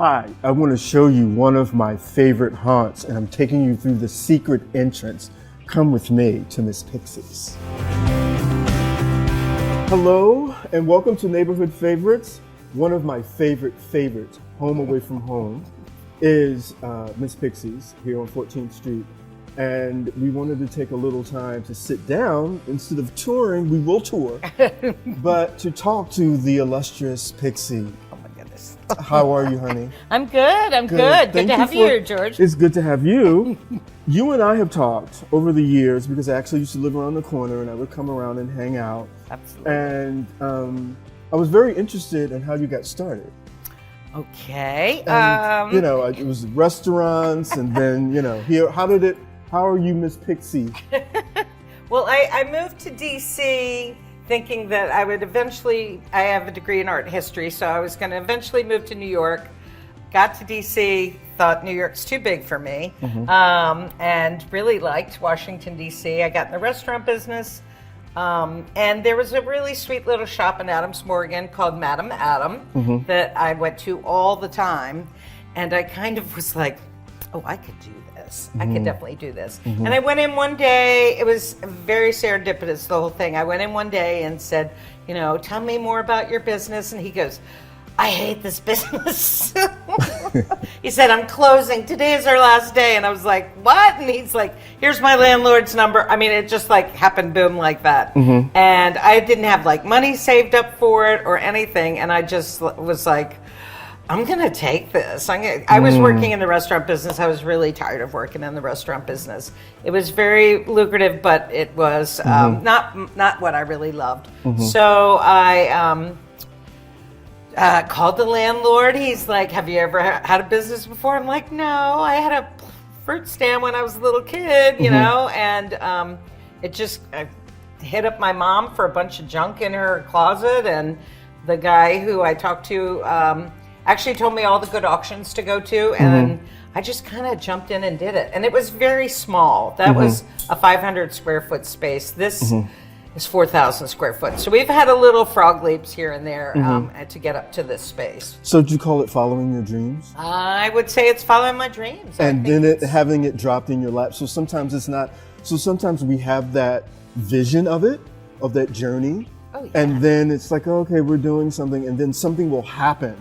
Hi, I want to show you one of my favorite haunts, and I'm taking you through the secret entrance. Come with me to Miss Pixies. Hello, and welcome to Neighborhood Favorites. One of my favorites, home away from home, is Miss Pixies here on 14th Street. And we wanted to take a little time to sit down. Instead of touring, we will tour, but to talk to the illustrious Pixie. Oh my goodness. How are you, honey? I'm good. I'm good. Good to have you here, George. It's good to have you. You and I have talked over the years because I actually used to live around the corner and I would come around and hang out. Absolutely. And I was very interested in how you got started. Okay. And, it was restaurants and then, here, how are you, Miss Pixie? Well, I moved to DC thinking that I have a degree in art history, so I was going to eventually move to New York. Got to DC, thought New York's too big for me, and really liked Washington, DC. I got in the restaurant business, and there was a really sweet little shop in Adams Morgan called Madam Adam that I went to all the time, and I kind of was like, oh, I could do this. I could definitely do this. And I went in one day, it was very serendipitous, the whole thing. I went in one day and said, tell me more about your business. And he goes, I hate this business. He said, I'm closing. Today is our last day. And I was like, what? And he's like, here's my landlord's number. I mean, it just happened boom like that. And I didn't have money saved up for it or anything. And I just was like, I'm going to take this. I was working in the restaurant business. I was really tired of working in the restaurant business. It was very lucrative, but it was not what I really loved. So I called the landlord. He's like, have you ever had a business before? I'm like, no, I had a fruit stand when I was a little kid, and I hit up my mom for a bunch of junk in her closet. And the guy who I talked to actually told me all the good auctions to go to, and I just kind of jumped in and did it. And it was very small. That was a 500 square foot space. This is 4,000 square foot. So we've had a little frog leaps here and there to get up to this space. So did you call it following your dreams? I would say it's following my dreams. And then having it dropped in your lap. So sometimes it's not. So sometimes we have that vision of that journey. Oh, yeah. And then it's like, okay, we're doing something, and then something will happen.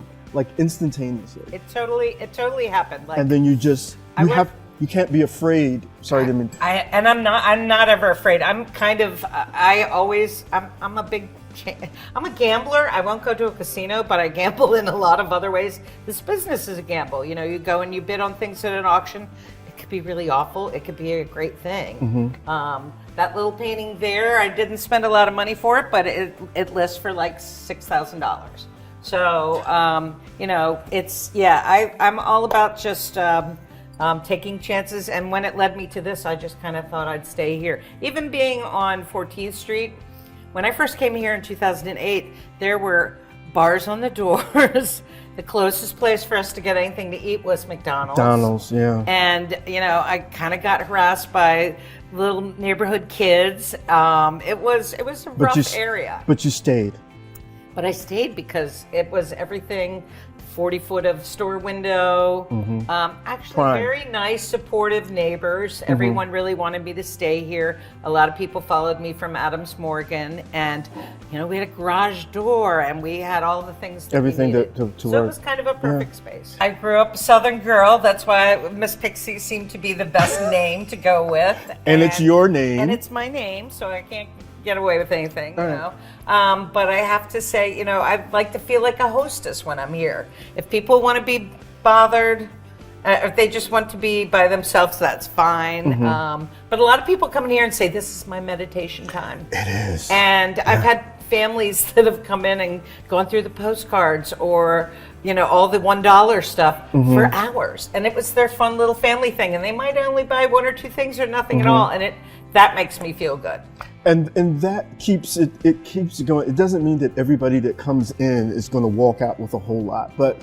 Instantaneously. It totally happened. And then you can't be afraid. Sorry, I'm not ever afraid. I'm a gambler. I won't go to a casino, but I gamble in a lot of other ways. This business is a gamble. You go and you bid on things at an auction. It could be really awful. It could be a great thing. That little painting there, I didn't spend a lot of money for it, but it lists for $6,000. So, I'm all about just taking chances. And when it led me to this, I just kind of thought I'd stay here. Even being on 14th Street, when I first came here in 2008, there were bars on the doors. The closest place for us to get anything to eat was McDonald's. McDonald's, yeah. And, I kind of got harassed by little neighborhood kids. It was a rough area. But you stayed. But I stayed because it was everything, 40 foot of store window, actually Prime. Very nice, supportive neighbors. Everyone really wanted me to stay here. A lot of people followed me from Adams Morgan, and we had a garage door and we had all the things that everything we needed. to so work. It was kind of a perfect space. I grew up a Southern girl. That's why Miss Pixie seemed to be the best name to go with. And it's your name. And it's my name, so I can't get away with anything, Right. But I have to say, I like to feel like a hostess when I'm here. If people want to be bothered, if they just want to be by themselves, that's fine. But a lot of people come in here and say, this is my meditation time. It is. And I've had families that have come in and gone through the postcards or, all the $1 stuff for hours. And it was their fun little family thing. And they might only buy one or two things or nothing at all. And that makes me feel good. And that keeps it keeps it going. It doesn't mean that everybody that comes in is going to walk out with a whole lot, but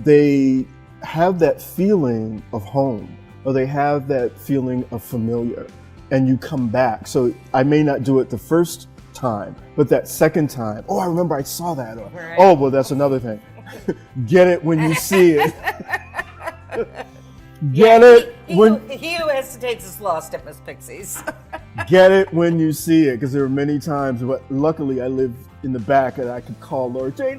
they have that feeling of home, or they have that feeling of familiar, and you come back. So I may not do it the first time, but that second time, oh, I remember I saw that, or Right. oh, well, that's another thing. Get it when you see it. Get it when he who hesitates is lost at Miss Pixies. Get it when you see it, because there are many times, but luckily I live in the back and I could call Laura Jane,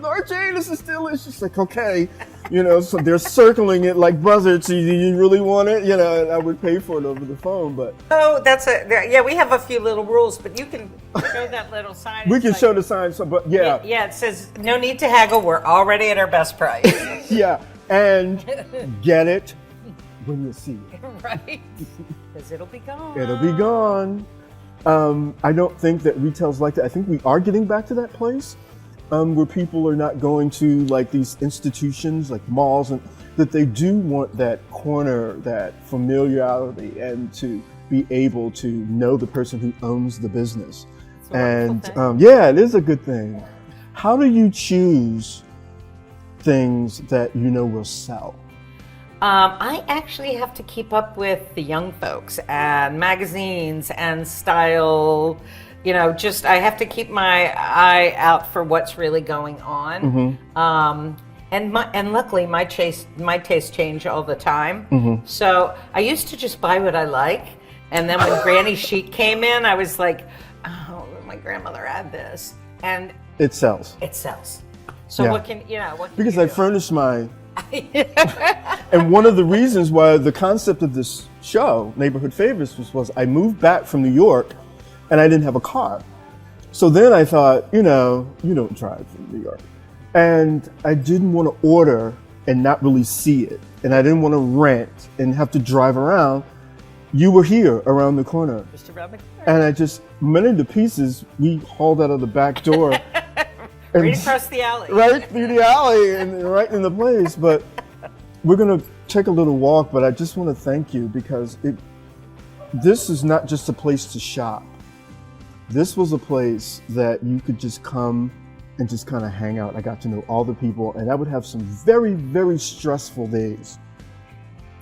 this is still it. She's like, okay, so they're circling it like buzzards. So do you really want it? And I would pay for it over the phone, but. Oh, we have a few little rules, but you can show that little sign. We can show the sign, but yeah. Yeah, it says, no need to haggle, we're already at our best price. Yeah, and get it when you see it. Right, because it'll be gone. It'll be gone. I don't think that retail's like that. I think we are getting back to that place where people are not going to like these institutions like malls, and that they do want that corner, that familiarity, and to be able to know the person who owns the business. And yeah, it is a good thing. How do you choose things that will sell? I actually have to keep up with the young folks and magazines and style. I have to keep my eye out for what's really going on. And luckily, my tastes change all the time. So I used to just buy what I like, and then when Granny Chic came in, I was like, oh, my grandmother had this, and it sells. It sells. So what can because I furnished my. And one of the reasons why the concept of this show, Neighborhood Favorites, was I moved back from New York and I didn't have a car. So then I thought, you don't drive from New York. And I didn't want to order and not really see it. And I didn't want to rent and have to drive around. You were here around the corner. Just around the corner. And I just, many of the pieces we hauled out of the back door. Right across the alley. Right through the alley and right in the place. But we're going to take a little walk, but I just want to thank you because this is not just a place to shop. This was a place that you could just come and just kind of hang out. I got to know all the people, and I would have some very, very stressful days.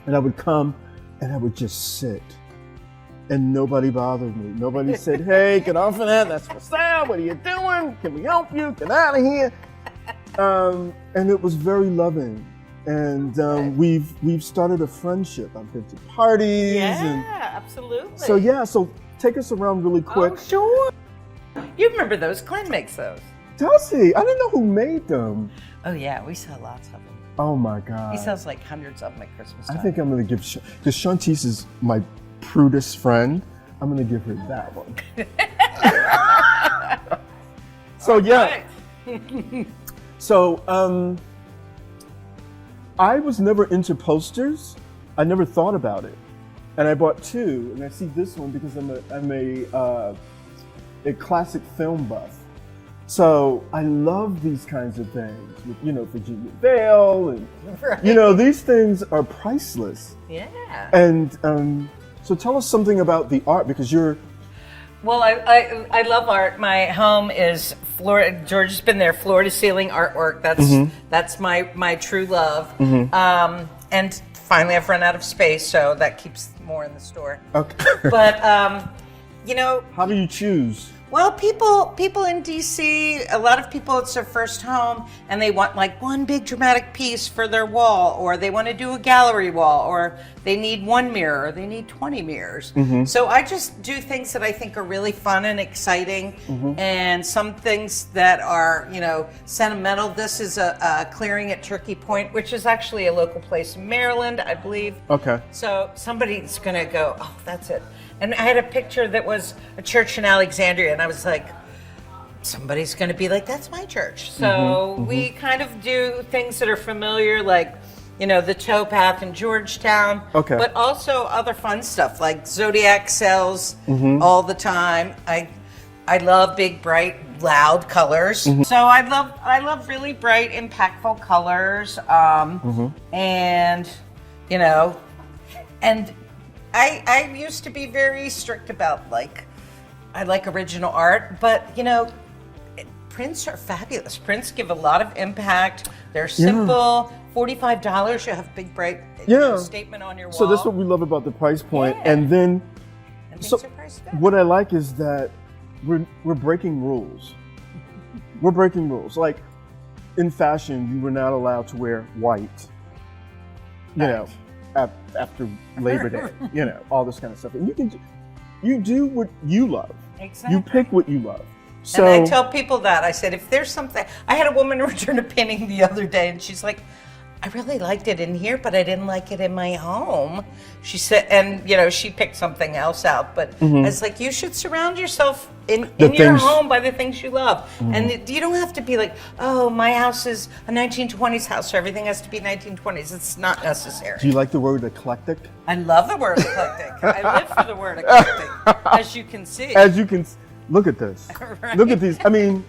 And I would come and I would just sit. And nobody bothered me. Nobody said, hey, get off of that. That's for sale. What are you doing? Can we help you? Get out of here. And it was very loving. And we've started a friendship. I've been to parties. Yeah, absolutely. So take us around really quick. Oh, sure. You remember those? Glenn makes those. Does he? I didn't know who made them. Oh, yeah. We sell lots of them. Oh, my God. He sells like hundreds of them at Christmas time. I think I'm going to give, because Shantice is my prudest friend, I'm going to give her that one. So, yeah. So, I was never into posters. I never thought about it. And I bought two, and I see this one because I'm a classic film buff. So I love these kinds of things, with, Virginia Vale, and right. These things are priceless. Yeah. And so tell us something about the art, because you're. Well, I love art. My home is Florida. George has been there. Floor to ceiling artwork. That's my true love. And finally, I've run out of space, so that keeps more in the store. Okay. But how do you choose? Well, people in DC, a lot of people, it's their first home, and they want like one big dramatic piece for their wall, or they want to do a gallery wall, or they need one mirror, or they need 20 mirrors. So I just do things that I think are really fun and exciting, and some things that are, sentimental. This is a clearing at Turkey Point, which is actually a local place in Maryland, I believe. Okay. So somebody's going to go, oh, that's it. And I had a picture that was a church in Alexandria, and I was like, somebody's going to be like, that's my church. So we kind of do things that are familiar, like, the towpath in Georgetown, but also other fun stuff, like Zodiac sells all the time. I love big, bright, loud colors. So I love really bright, impactful colors, and, and I used to be very strict about, I like original art, but, prints are fabulous. Prints give a lot of impact. They're simple. $45, you have big, bright statement on your wall. So that's what we love about the price point. And then, what I like is that we're breaking rules. We're breaking rules. Like, in fashion, you were not allowed to wear white, you know, after Labor Day, you know, all this kind of stuff. And you do what you love. Exactly. You pick what you love. So, and I tell people that. I said, if there's something, I had a woman return a painting the other day, and she's like, I really liked it in here, but I didn't like it in my home. She said, and you know, she picked something else out, but I was like, you should surround yourself in your home by the things you love. And you don't have to be like, oh, my house is a 1920s house, so everything has to be 1920s. It's not necessary. do you like the word eclectic? I love the word eclectic. I live for the word eclectic, as you can see. As you can look at this. Right. Look at these. I mean,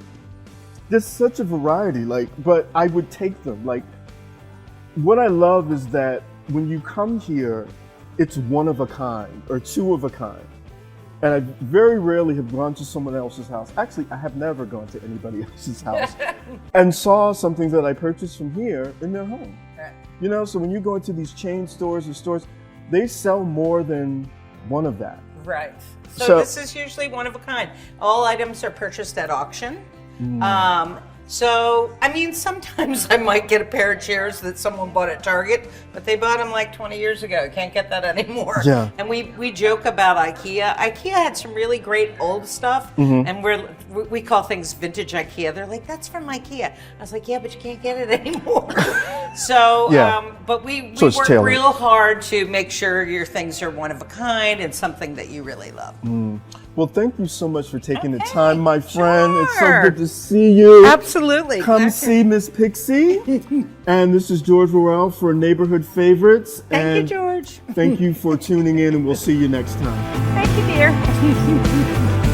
there's such a variety, like, but I would take them. Like, what I love is that when you come here, it's one of a kind or two of a kind. And I very rarely have gone to someone else's house. Actually, I have never gone to anybody else's house and saw something that I purchased from here in their home. Right. You know, so when you go into these chain stores or stores, they sell more than one of that. Right. So this is usually one of a kind. All items are purchased at auction. So, I mean, sometimes I might get a pair of chairs that someone bought at Target, but they bought them like 20 years ago. Can't get that anymore. Yeah. And we joke about IKEA. IKEA had some really great old stuff, and we call things vintage IKEA. They're like, that's from IKEA. I was like, yeah, but you can't get it anymore. So, but we work tailored. real hard to make sure your things are one of a kind and something that you really love. Well, thank you so much for taking the time, my friend. Sure. It's so good to see you. Absolutely. Come see Miss Pixie. And this is George Worrell for Neighborhood Favorites. Thank you, George. Thank you for tuning in, and we'll see you next time. Thank you, dear.